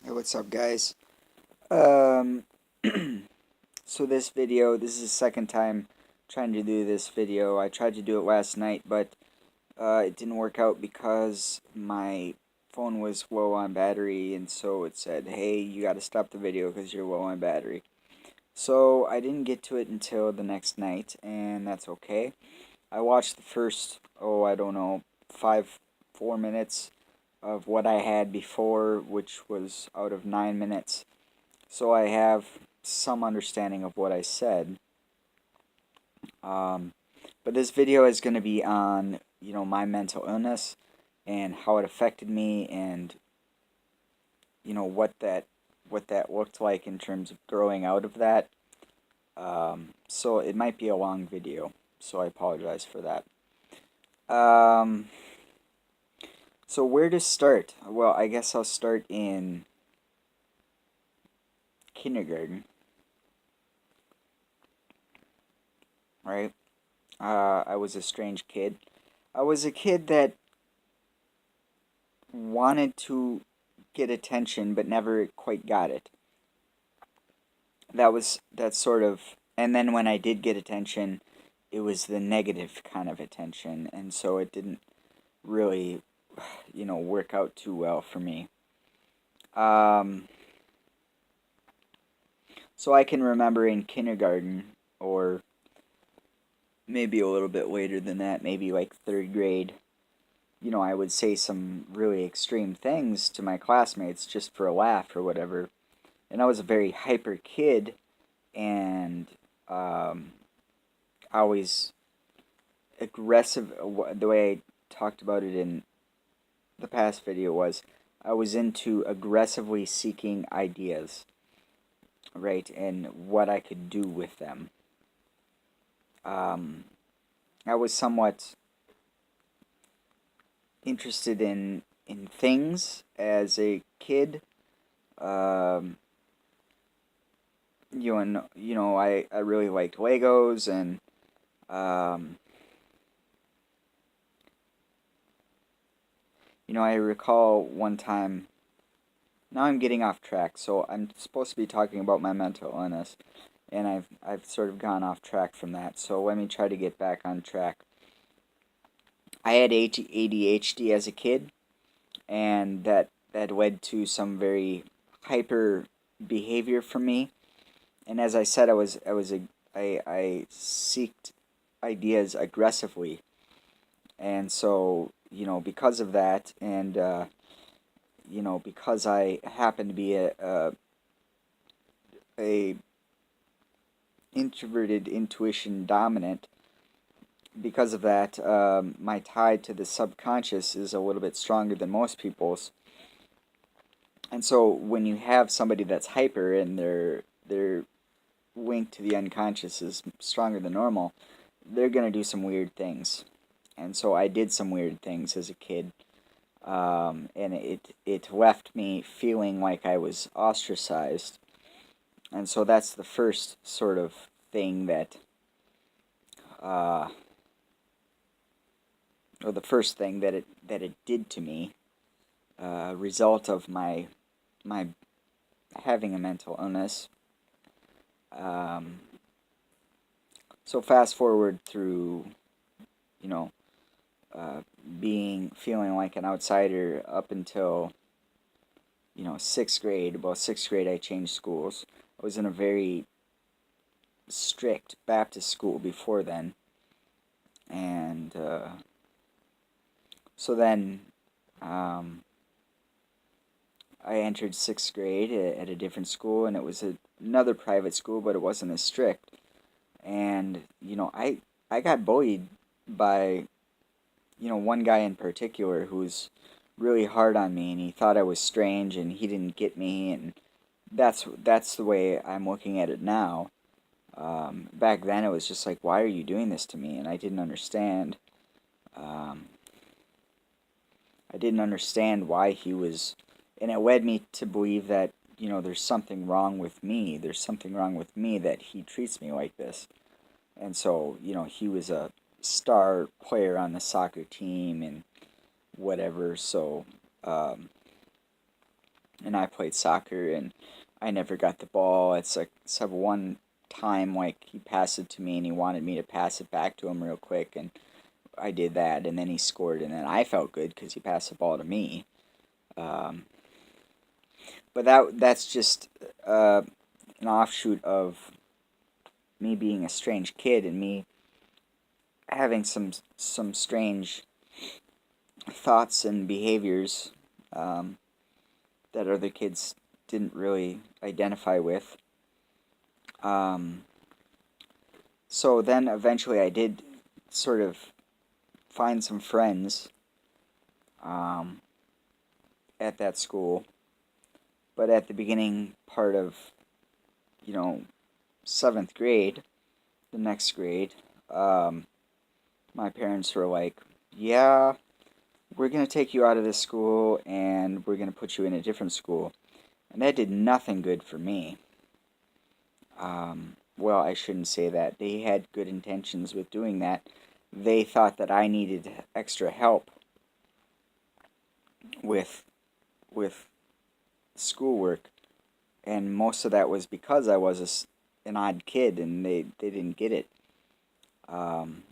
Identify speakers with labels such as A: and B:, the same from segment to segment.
A: Hey, what's up, guys? Um, so this is the second time trying to do this video. I tried to do it last night, but it didn't work out because my phone was low on battery, and so it said, "Hey, you got to stop the video because you're low on battery." So I didn't get to it until the next night, and that's okay. I watched the first, I don't know, 4 minutes of what I had before, which was out of 9 minutes. So I have some understanding of what I said. Um, but this video is going to be on, my mental illness and how it affected me, and what that looked like in terms of growing out of that. So it might be a long video, so I apologize for that. Um, so where to start? Well, I guess I'll start in kindergarten, right? I was a strange kid. I was a kid that wanted to get attention but never quite got it. That sort of, and then when I did get attention, it was the negative kind of attention, and so it didn't really, work out too well for me. Um, so I can remember in kindergarten, or maybe a little bit later than that, maybe like third grade, I would say some really extreme things to my classmates just for a laugh or whatever. And I was a very hyper kid, and always aggressive. The way I talked about it in the past video was I was into aggressively seeking ideas, right, and what I could do with them. Um, I was somewhat interested in things as a kid. Um, I really liked Legos, and um, I recall one time. Now I'm getting off track, so I'm supposed to be talking about my mental illness, and I've sort of gone off track from that. So let me try to get back on track. I had ADHD as a kid, and that led to some very hyper behavior for me. And as I said, I seeked ideas aggressively, and so because of that, and because I happen to be a introverted intuition dominant, because of that, my tie to the subconscious is a little bit stronger than most people's. And so when you have somebody that's hyper and their link to the unconscious is stronger than normal, they're gonna do some weird things. And so I did some weird things as a kid, and it left me feeling like I was ostracized. And so that's the first sort of thing uh, the first thing that it did to me, result of my having a mental illness. Um, so fast forward through, you know, feeling like an outsider up until sixth grade. About sixth grade, I changed schools. I was in a very strict Baptist school before then, and so then I entered sixth grade at a different school, and it was another private school, but it wasn't as strict. And I got bullied by one guy in particular who was really hard on me, and he thought I was strange, and he didn't get me, and that's the way I'm looking at it now. Back then, it was just like, why are you doing this to me? And I didn't understand. Um, I didn't understand why he was, and it led me to believe that there's something wrong with me. There's something wrong with me that he treats me like this. And so he was a star player on the soccer team and whatever. So and I played soccer, and I never got the ball. It's like some one time, like he passed it to me, and he wanted me to pass it back to him real quick, and I did that, and then he scored, and then I felt good because he passed the ball to me. Um, but that's just an offshoot of me being a strange kid and me having some strange thoughts and behaviors um, that other kids didn't really identify with. Um, so then eventually I did sort of find some friends um, at that school, but at the beginning part of, you know, seventh grade, the next grade, um, my parents were like, yeah, we're going to take you out of this school and we're going to put you in a different school. And that did nothing good for me. Well, I shouldn't say that. They had good intentions with doing that. They thought that I needed extra help with with schoolwork, and most of that was because I was an odd kid, and they didn't get it. Um,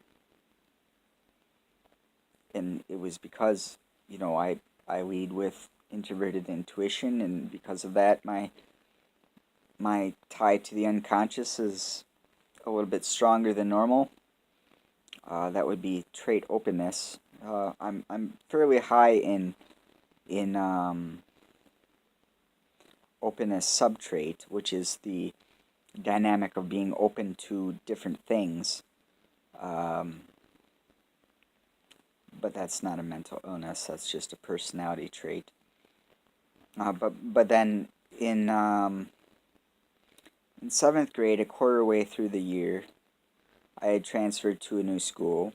A: and it was because, I lead with introverted intuition, and because of that, my tie to the unconscious is a little bit stronger than normal. That would be trait openness. I'm fairly high in openness subtrait, which is the dynamic of being open to different things. Um, but that's not a mental illness. That's just a personality trait. But then in seventh grade, a quarter way through the year, I had transferred to a new school,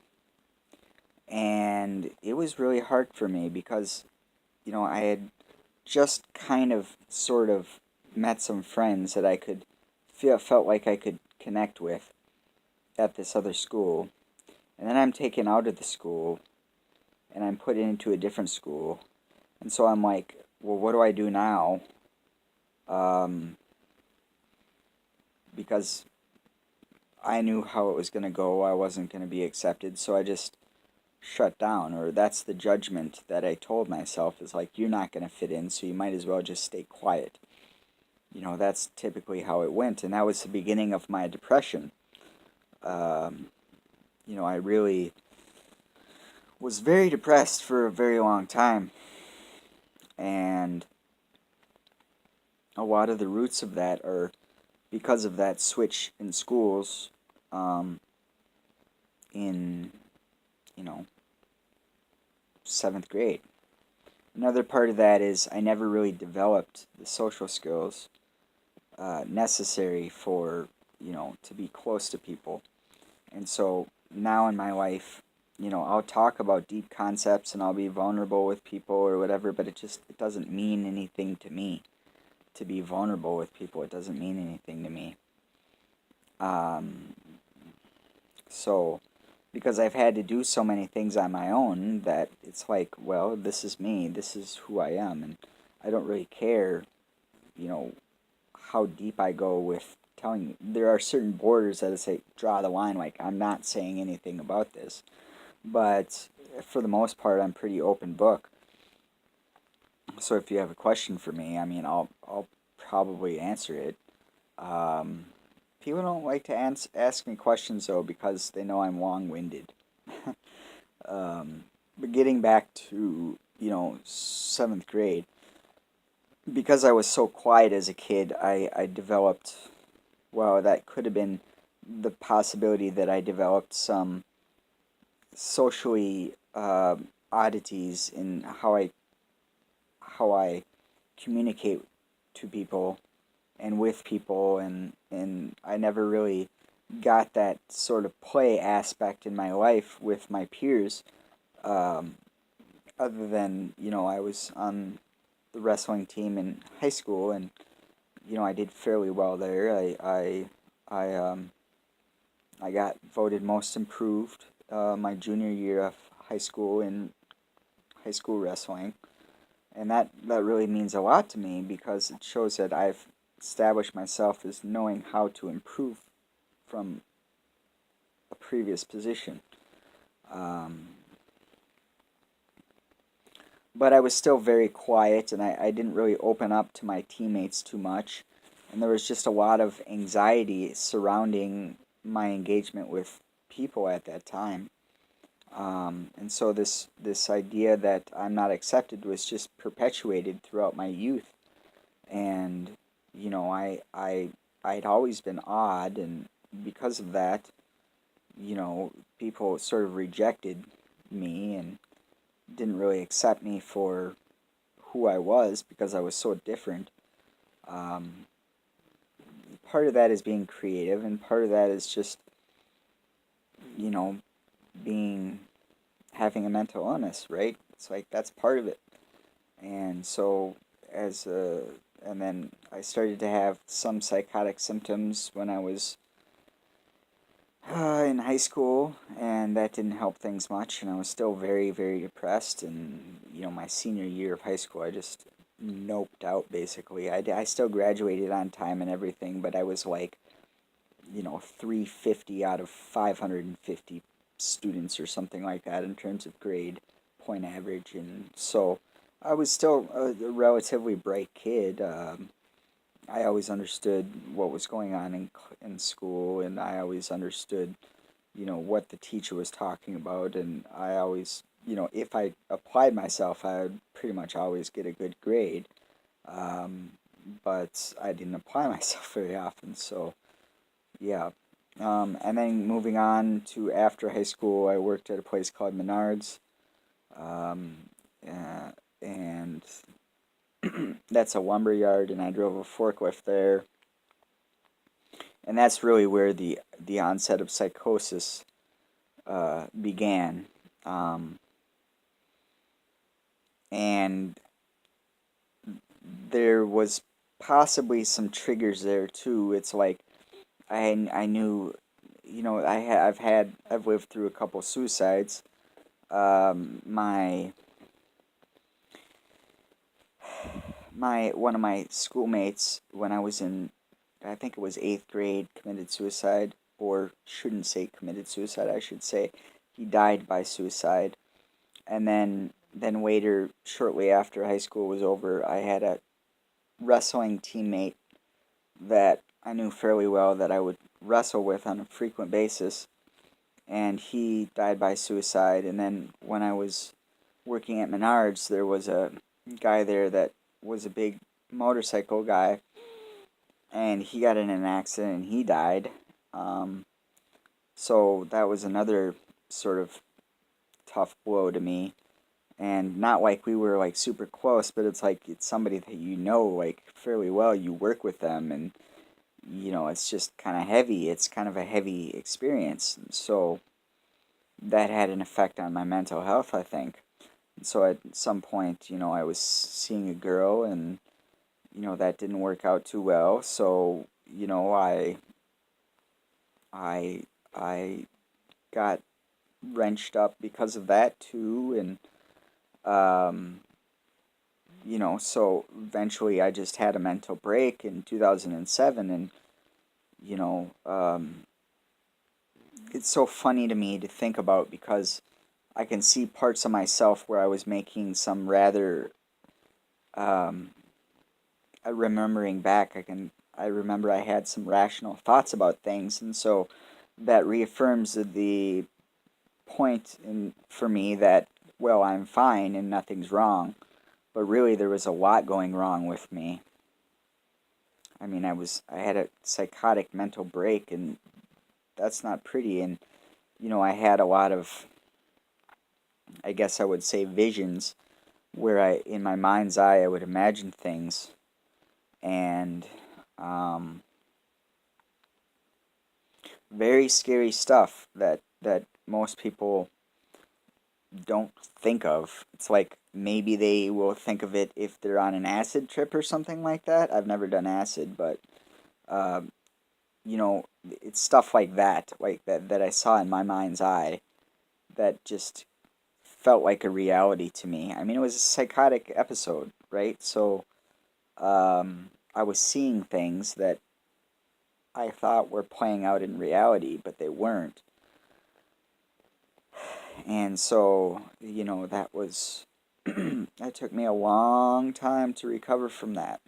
A: and it was really hard for me because I had just kind of sort of met some friends that I could felt like I could connect with at this other school, and then I'm taken out of the school and I'm put into a different school, and so I'm like, well, what do I do now? Um, because I knew how it was going to go. I wasn't going to be accepted, so I just shut down. Or that's the judgment that I told myself, is like, you're not going to fit in, so you might as well just stay quiet. That's typically how it went, and that was the beginning of my depression. Um, I really was very depressed for a very long time, and a lot of the roots of that are because of that switch in schools um, in, you know, seventh grade. Another part of that is I never really developed the social skills necessary for, to be close to people. And so now in my life, I'll talk about deep concepts and I'll be vulnerable with people or whatever, but it doesn't mean anything to me to be vulnerable with people. It doesn't mean anything to me. Um, so, because I've had to do so many things on my own, that it's like, well, this is me, this is who I am, and I don't really care, you know, how deep I go with telling you. There are certain borders that I say, draw the line, like, I'm not saying anything about this. But for the most part, I'm pretty open book. So if you have a question for me, I mean, I'll probably answer it. Um, People don't like to ask me questions though because they know I'm long-winded. But getting back to seventh grade, because I was so quiet as a kid, I developed. Well, that could have been the possibility that I developed some socially oddities in how I communicate to people and with people, and I never really got that sort of play aspect in my life with my peers, um, other than I was on the wrestling team in high school, and I did fairly well there. I got voted most improved my junior year of high school in high school wrestling, and that really means a lot to me because it shows that I've established myself as knowing how to improve from a previous position. Um, but I was still very quiet, and I didn't really open up to my teammates too much. And there was just a lot of anxiety surrounding my engagement with people at that time. And so this idea that I'm not accepted was just perpetuated throughout my youth. And I'd always been odd, and because of that, people sort of rejected me and didn't really accept me for who I was because I was so different. Um, Part of that is being creative, and part of that is just, you know, being having a mental illness, right? It's like that's part of it. And so, as a, and then I started to have some psychotic symptoms when I was in high school, and that didn't help things much. And I was still very, very depressed. And my senior year of high school, I just noped out basically. I still graduated on time and everything, but I was like, 350 out of 550 students or something like that in terms of grade point average. And so I was still a relatively bright kid. I always understood what was going on in school, and I always understood, what the teacher was talking about. And I always, if I applied myself, I would pretty much always get a good grade. Um, but I didn't apply myself very often, so yeah. And then moving on to after high school, I worked at a place called Menards, um, uh, and that's a lumber yard, and I drove a forklift there, and that's really where the onset of psychosis began, and there was possibly some triggers there too. It's like I knew, I've lived through a couple suicides. My one of my schoolmates when I was in, I think it was eighth grade, committed suicide, or shouldn't say committed suicide. I should say he died by suicide. And then later, shortly after high school was over, I had a wrestling teammate that I knew fairly well that I would wrestle with on a frequent basis, and he died by suicide. And then when I was working at Menards, there was a guy there that was a big motorcycle guy, and he got in an accident and he died. Um, so that was another sort of tough blow to me. And not like we were like super close, but it's like it's somebody that like fairly well. You work with them, and it's just kind of heavy. It's kind of a heavy experience. So that had an effect on my mental health, I think. And so at some point, I was seeing a girl, and that didn't work out too well. So I I got wrenched up because of that too, and um, so eventually I just had a mental break in 2007, and you know, um, it's so funny to me to think about because I can see parts of myself where I was making some rather, um, remembering back, I remember I had some rational thoughts about things, and so that reaffirms the point for me that, well, I'm fine and nothing's wrong, but really there was a lot going wrong with me. I mean, I had a psychotic mental break, and that's not pretty. And I had a lot of, I guess I would say, visions where in my mind's eye, I would imagine things, and um, very scary stuff that most people don't think of. It's like maybe they will think of it if they're on an acid trip or something like that. I've never done acid, but um, it's stuff like that I saw in my mind's eye that just felt like a reality to me. I mean, it was a psychotic episode, right? So I was seeing things that I thought were playing out in reality, but they weren't. And so, that was, that took me a long time to recover from that.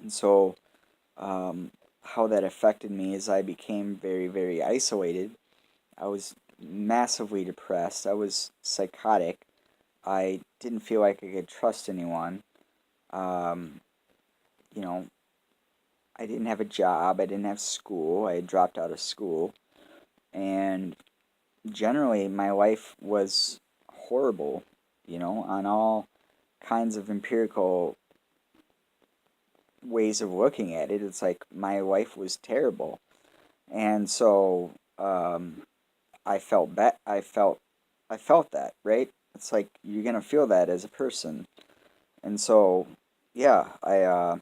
A: And so, how that affected me is I became very, very isolated. I was massively depressed. I was psychotic. I didn't feel like I could trust anyone. Um, you know, I didn't have a job. I didn't have school. I had dropped out of school. And generally, my life was horrible, on all kinds of empirical ways of looking at it. It's like my life was terrible. And so I felt that I felt that, right? It's like you're gonna feel that as a person. And so yeah, I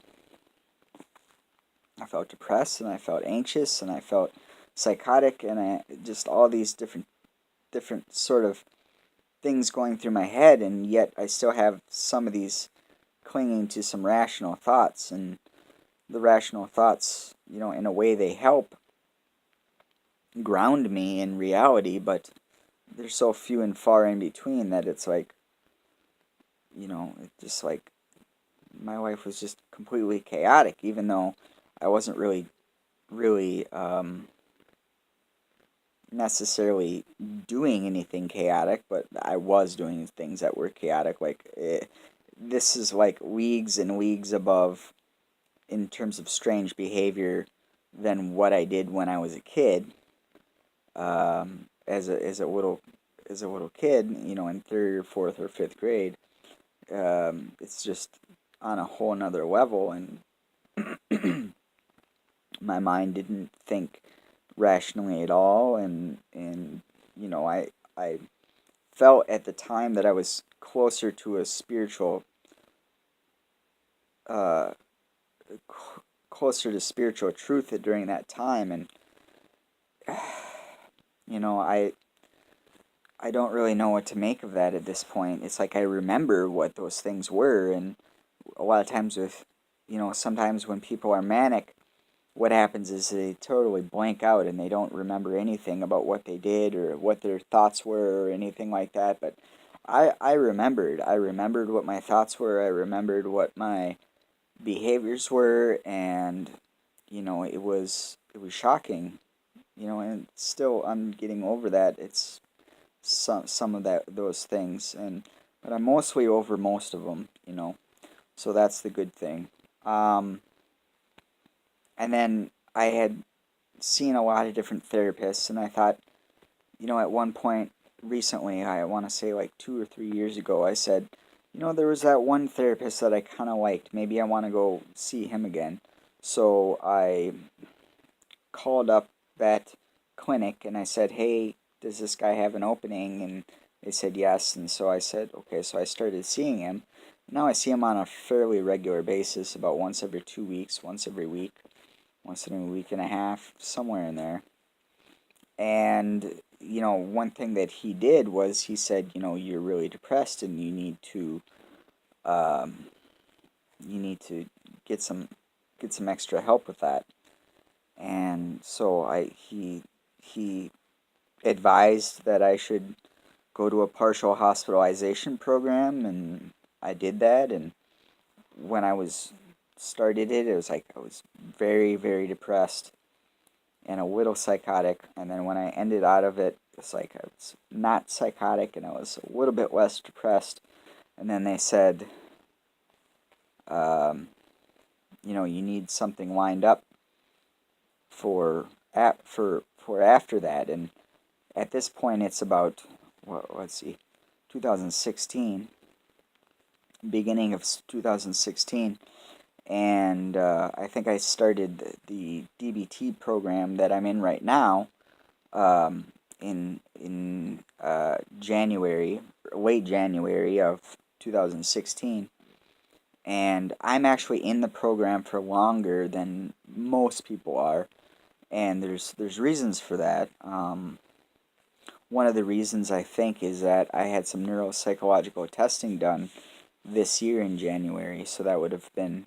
A: felt depressed and I felt anxious and I felt psychotic and I just all these different sort of things going through my head, and yet I still have some of these clinging to some rational thoughts, and the rational thoughts, in a way they help ground me in reality, but they're so few and far in between that it's like, it just like my life was just completely chaotic, even though I wasn't really necessarily doing anything chaotic, but I was doing things that were chaotic. This is like leagues and leagues above in terms of strange behavior than what I did when I was a kid. As a little kid, in third or fourth or fifth grade, it's just on a whole nother level, and my mind didn't think rationally at all, and I felt at the time that I was closer to a uh, closer to spiritual truth during that time, and I don't really know what to make of that at this point. It's like I remember what those things were, and a lot of times sometimes when people are manic, what happens is they totally blank out and they don't remember anything about what they did or what their thoughts were or anything like that. But I remembered. I remembered what my thoughts were. I remembered what my behaviors were, and it was shocking. And still I'm getting over that. It's some of those things, but I'm mostly over most of them. So that's the good thing. Um, and then I had seen a lot of different therapists, and I thought, at one point recently, I want to say like 2 or 3 years ago, I said, there was that one therapist that I kind of liked. Maybe I want to go see him again. So I called up that clinic and I said, hey, does this guy have an opening? And they said yes. And so I said, okay. So I started seeing him. Now I see him on a fairly regular basis, about once every 2 weeks, once every week, once in a week and a half, somewhere in there. And, one thing that he did was he said, you're really depressed and um, you need to get some extra help with that. And so he advised that I should go to a partial hospitalization program, and I did that. And when I was started it was like I was very, very depressed and a little psychotic. And then when I ended out of it, it's like I was not psychotic and I was a little bit less depressed. And then they said, um, you need something lined up for after that. And at this point, it's about let's see, 2016, beginning of 2016, and I think I started the DBT program that I'm in right now in January, late January of 2016. And I'm actually in the program for longer than most people are, and there's reasons for that. one of the reasons I think is that I had some neuropsychological testing done this year in January, so that would have been,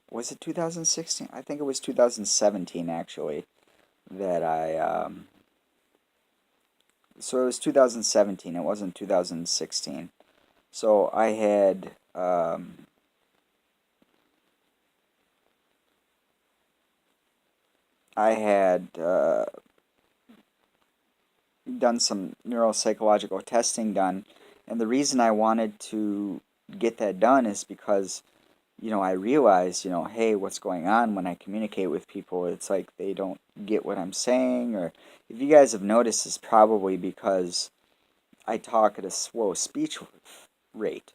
A: was it 2016? I think it was 2017 actually that so it was 2017, it wasn't 2016. So I had done some neuropsychological testing done, and the reason I wanted to get that done is because, I realized, hey, what's going on when I communicate with people? It's like they don't get what I'm saying, or if you guys have noticed, it's probably because I talk at a slow speech rate,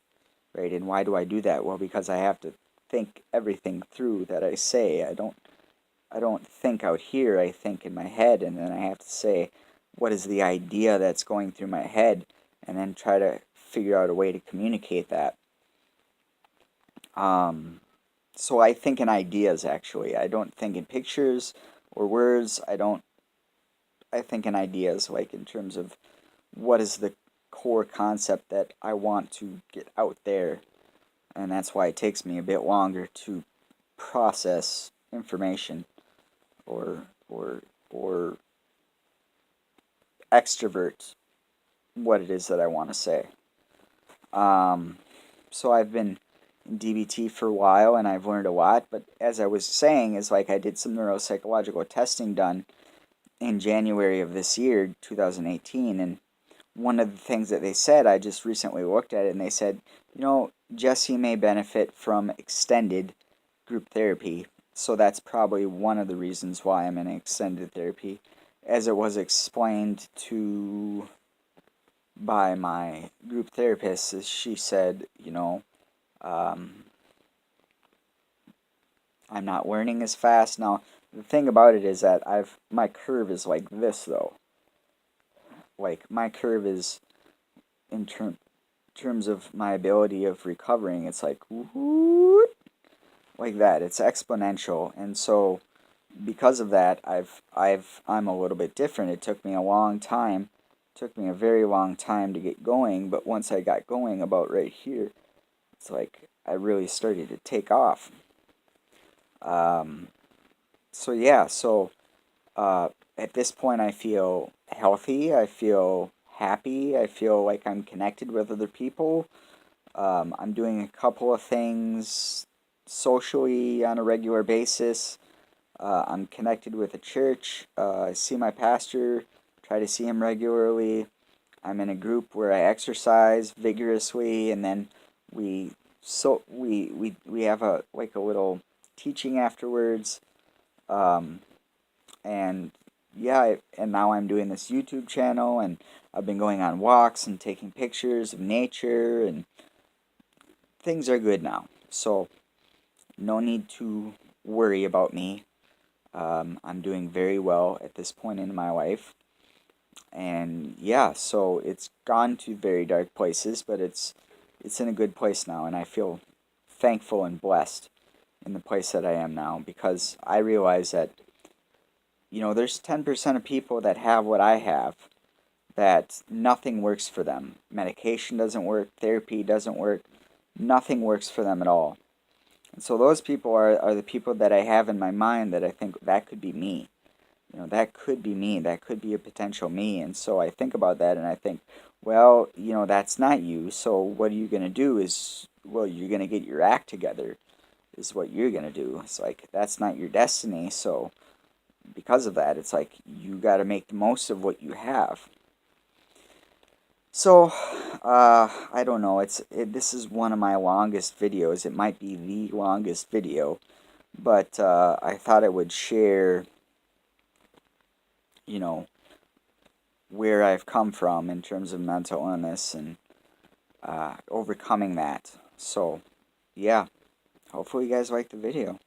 A: right? And why do I do that? Well, because I have to think everything through that I say. I don't think out here, I think in my head, and then I have to say, what is the idea that's going through my head, and then try to figure out a way to communicate that. So I think in ideas, actually. I don't think in pictures or words. I think in ideas, like in terms of what is the core concept that I want to get out there. And that's why it takes me a bit longer to process information or or or extrovert what it is that I want to say. So I've been in DBT for a while and I've learned a lot, but as I was saying, is like I did some neuropsychological testing done in January of this year, 2018, and one of the things that they said, I just recently looked at it and they said, Jesse may benefit from extended group therapy. So that's probably one of the reasons why I'm in extended therapy. As it was explained to by my group therapist, is she said, I'm not learning as fast. Now, the thing about it is that my curve is like this though. Like my curve is in terms of my ability of recovering, it's like whoop, like that. It's exponential, and so because of that, I'm a little bit different. It took me a long time. It took me a very long time to get going, but once I got going about right here, it's like I really started to take off. So yeah, so at this point I feel healthy, I feel happy, I feel like I'm connected with other people. I'm doing a couple of things socially on a regular basis. I'm connected with a church. I see my pastor, try to see him regularly. I'm in a group where I exercise vigorously, and then we have a little teaching afterwards. And yeah, and now I'm doing this YouTube channel, and I've been going on walks and taking pictures of nature, and things are good now. So no need to worry about me. I'm doing very well at this point in my life. And yeah, so it's gone to very dark places, but it's in a good place now, and I feel thankful and blessed in the place that I am now, because I realize that there's 10% of people that have what I have, that nothing works for them. Medication doesn't work, therapy doesn't work, nothing works for them at all. And so those people are the people that I have in my mind that I think that could be me. That could be me. That could be a potential me. And so I think about that and I think, well, that's not you. So what are you going to do is, well, you're going to get your act together is what you're going to do. It's like, that's not your destiny. So because of that, it's like, you got to make the most of what you have. So, I don't know. This is one of my longest videos. It might be the longest video, but I thought I would share, where I've come from in terms of mental illness and overcoming that. So, yeah. Hopefully you guys like the video.